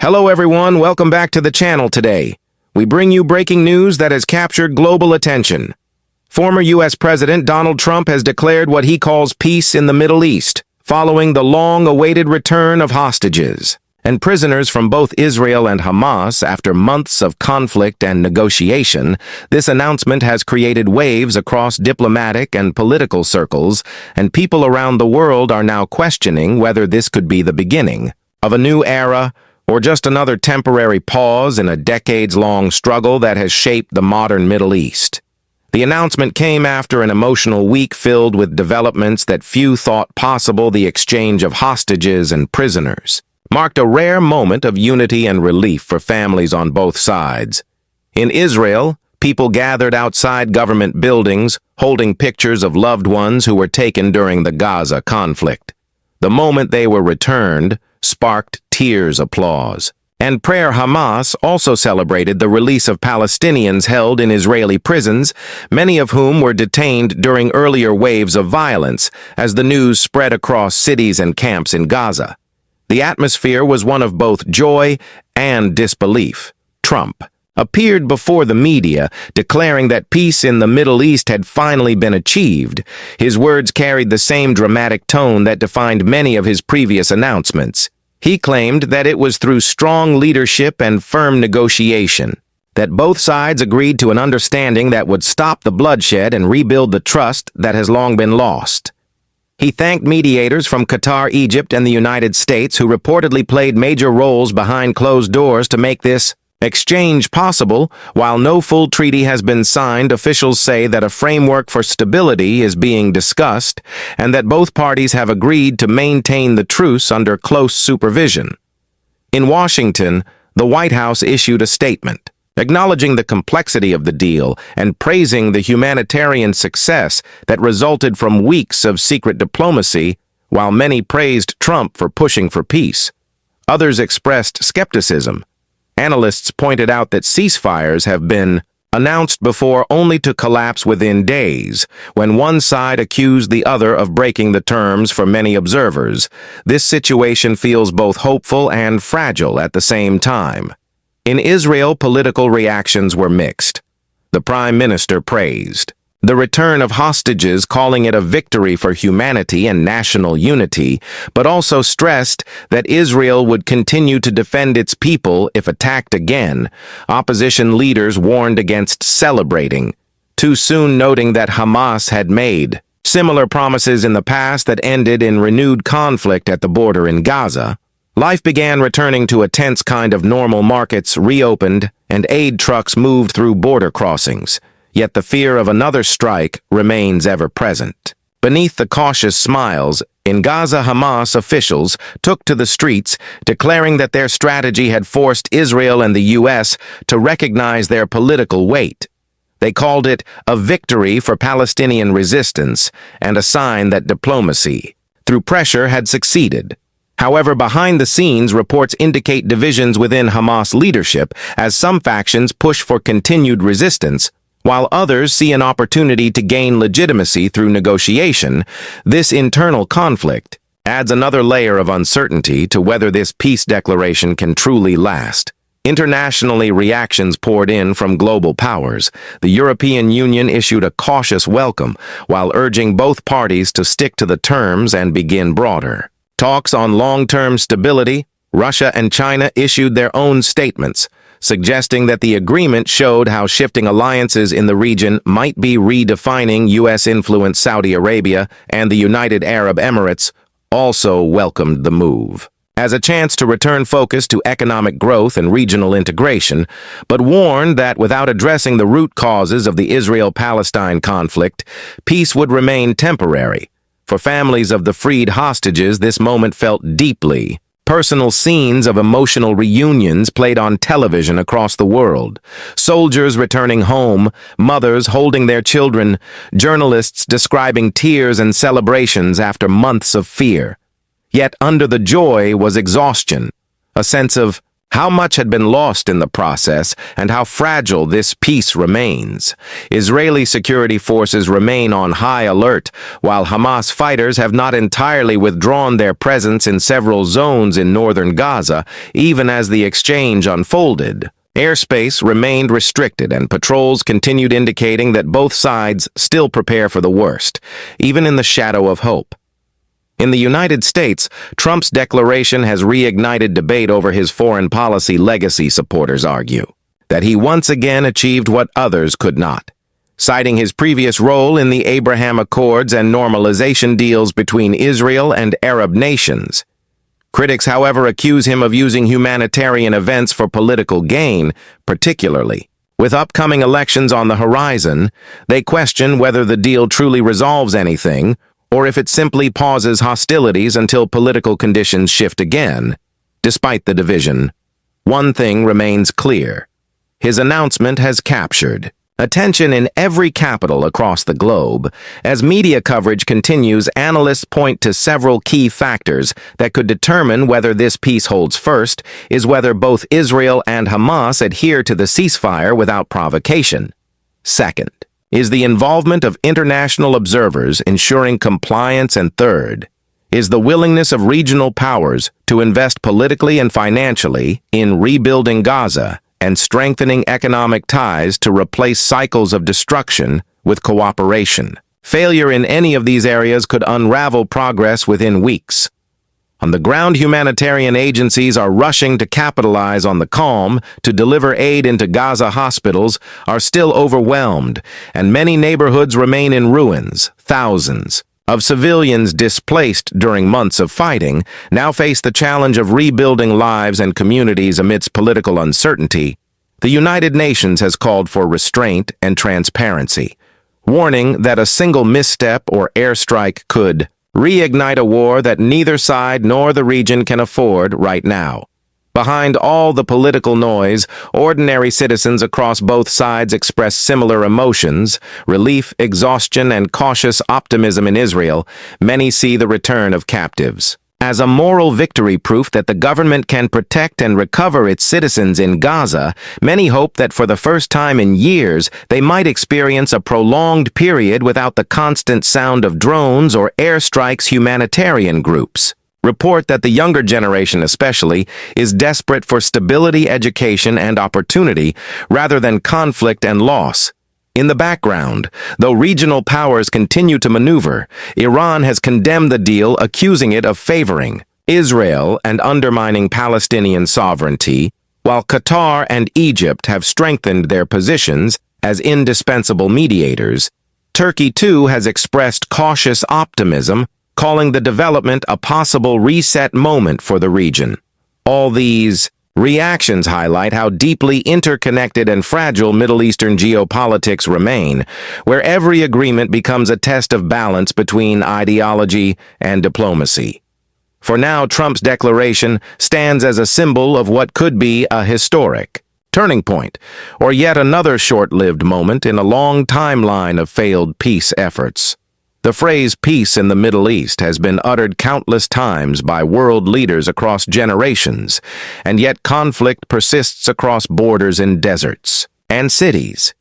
Hello everyone, welcome back to the channel today. We bring you breaking news that has captured global attention. Former U.S. President Donald Trump has declared what he calls peace in the Middle East, following the long-awaited return of hostages and prisoners from both Israel and Hamas after months of conflict and negotiation. This announcement has created waves across diplomatic and political circles, and people around the world are now questioning whether this could be the beginning of a new era or just another temporary pause in a decades-long struggle that has shaped the modern Middle East. The announcement came after an emotional week filled with developments that few thought possible. The exchange of hostages and prisoners marked a rare moment of unity and relief for families on both sides. In Israel, people gathered outside government buildings, holding pictures of loved ones who were taken during the Gaza conflict. The moment they were returned sparked tears applause. And Prayer Hamas also celebrated the release of Palestinians held in Israeli prisons, many of whom were detained during earlier waves of violence as the news spread across cities and camps in Gaza. The atmosphere was one of both joy and disbelief. Trump appeared before the media, declaring that peace in the Middle East had finally been achieved. His words carried the same dramatic tone that defined many of his previous announcements. He claimed that it was through strong leadership and firm negotiation that both sides agreed to an understanding that would stop the bloodshed and rebuild the trust that has long been lost. He thanked mediators from Qatar, Egypt, and the United States who reportedly played major roles behind closed doors to make this exchange possible. While no full treaty has been signed, officials say that a framework for stability is being discussed and that both parties have agreed to maintain the truce under close supervision. In Washington, the White House issued a statement acknowledging the complexity of the deal and praising the humanitarian success that resulted from weeks of secret diplomacy. While many praised Trump for pushing for peace, others expressed skepticism. Analysts pointed out that ceasefires have been announced before only to collapse within days, when one side accused the other of breaking the terms. For many observers, this situation feels both hopeful and fragile at the same time. In Israel, political reactions were mixed. The Prime Minister praised the return of hostages, calling it a victory for humanity and national unity, but also stressed that Israel would continue to defend its people if attacked again. Opposition leaders warned against celebrating too soon, noting that Hamas had made similar promises in the past that ended in renewed conflict at the border in Gaza. Life began returning to a tense kind of normal. Markets reopened and aid trucks moved through border crossings. Yet the fear of another strike remains ever present. Beneath the cautious smiles, in Gaza, Hamas officials took to the streets, declaring that their strategy had forced Israel and the U.S. to recognize their political weight. They called it a victory for Palestinian resistance and a sign that diplomacy, through pressure, had succeeded. However, behind the scenes, reports indicate divisions within Hamas leadership as some factions push for continued resistance, while others see an opportunity to gain legitimacy through negotiation. This internal conflict adds another layer of uncertainty to whether this peace declaration can truly last. Internationally, reactions poured in from global powers. The European Union issued a cautious welcome, while urging both parties to stick to the terms and begin broader talks on long-term stability. Russia and China issued their own statements, suggesting that the agreement showed how shifting alliances in the region might be redefining. U.S. influence. Saudi Arabia and the United Arab Emirates also welcomed the move as a chance to return focus to economic growth and regional integration, but warned that without addressing the root causes of the Israel-Palestine conflict, peace would remain temporary. For families of the freed hostages, this moment felt deeply personal. Scenes of emotional reunions played on television across the world. Soldiers returning home, mothers holding their children, journalists describing tears and celebrations after months of fear. Yet under the joy was exhaustion, a sense of How much had been lost in the process, and how fragile this peace remains. Israeli security forces remain on high alert, while Hamas fighters have not entirely withdrawn their presence in several zones in northern Gaza, even as the exchange unfolded. Airspace remained restricted, and patrols continued indicating that both sides still prepare for the worst, even in the shadow of hope. In the United States, Trump's declaration has reignited debate over his foreign policy legacy, supporters argue, that he once again achieved what others could not. Citing his previous role in the Abraham Accords and normalization deals between Israel and Arab nations. Critics, however, accuse him of using humanitarian events for political gain, particularly. With upcoming elections on the horizon, they question whether the deal truly resolves anything, or if it simply pauses hostilities until political conditions shift again. Despite the division, one thing remains clear. His announcement has captured attention in every capital across the globe. As media coverage continues, analysts point to several key factors that could determine whether this peace holds. First is whether both Israel and Hamas adhere to the ceasefire without provocation. Second is the involvement of international observers ensuring compliance, and third is the willingness of regional powers to invest politically and financially in rebuilding Gaza and strengthening economic ties to replace cycles of destruction with cooperation. Failure in any of these areas could unravel progress within weeks. On the ground, humanitarian agencies are rushing to capitalize on the calm to deliver aid into Gaza. Hospitals are still overwhelmed, and many neighborhoods remain in ruins. Thousands of civilians displaced during months of fighting now face the challenge of rebuilding lives and communities amidst political uncertainty. The United Nations has called for restraint and transparency, warning that a single misstep or airstrike could reignite a war that neither side nor the region can afford right now. Behind all the political noise, ordinary citizens across both sides express similar emotions: relief, exhaustion, and cautious optimism. In Israel, many see the return of captives as a moral victory, proof that the government can protect and recover its citizens in Gaza. Many hope that for the first time in years, they might experience a prolonged period without the constant sound of drones or airstrikes. Humanitarian groups report that the younger generation especially is desperate for stability, education, and opportunity rather than conflict and loss. In the background, though regional powers continue to maneuver, Iran has condemned the deal, accusing it of favoring Israel and undermining Palestinian sovereignty, while Qatar and Egypt have strengthened their positions as indispensable mediators. Turkey, too, has expressed cautious optimism, calling the development a possible reset moment for the region. All these reactions highlight how deeply interconnected and fragile Middle Eastern geopolitics remain, where every agreement becomes a test of balance between ideology and diplomacy. For now, Trump's declaration stands as a symbol of what could be a historic turning point, or yet another short-lived moment in a long timeline of failed peace efforts. The phrase "peace in the Middle East" has been uttered countless times by world leaders across generations, and yet conflict persists across borders in deserts and cities.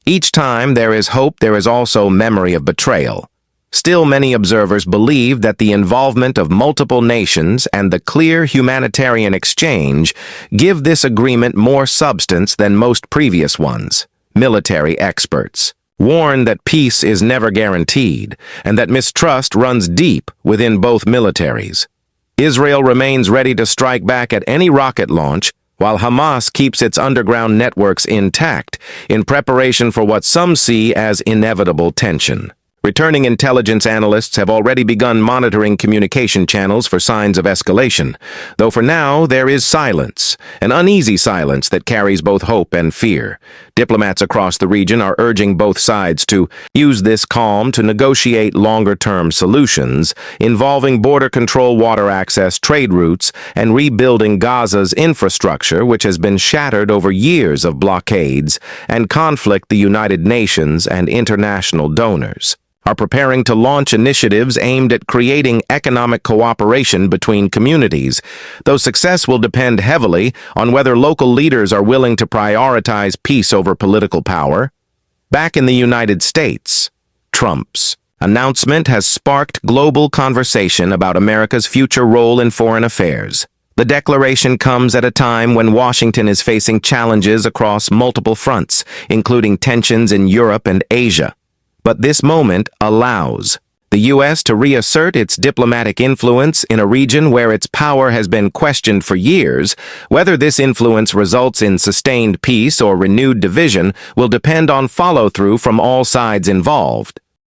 Each time there is hope, there is also memory of betrayal. Still, many observers believe that the involvement of multiple nations and the clear humanitarian exchange give this agreement more substance than most previous ones. Military experts warn that peace is never guaranteed and that mistrust runs deep within both militaries. Israel remains ready to strike back at any rocket launch, while Hamas keeps its underground networks intact in preparation for what some see as inevitable tension. Returning intelligence analysts have already begun monitoring communication channels for signs of escalation, though for now there is silence, an uneasy silence that carries both hope and fear. Diplomats across the region are urging both sides to use this calm to negotiate longer-term solutions involving border control, water access, trade routes, and rebuilding Gaza's infrastructure, which has been shattered over years of blockades and conflict. The United Nations and international donors are preparing to launch initiatives aimed at creating economic cooperation between communities, though success will depend heavily on whether local leaders are willing to prioritize peace over political power. Back in the United States, Trump's announcement has sparked global conversation about America's future role in foreign affairs. The declaration comes at a time when Washington is facing challenges across multiple fronts, including tensions in Europe and Asia. But this moment allows the U.S. to reassert its diplomatic influence in a region where its power has been questioned for years. Whether this influence results in sustained peace or renewed division will depend on follow-through from all sides involved.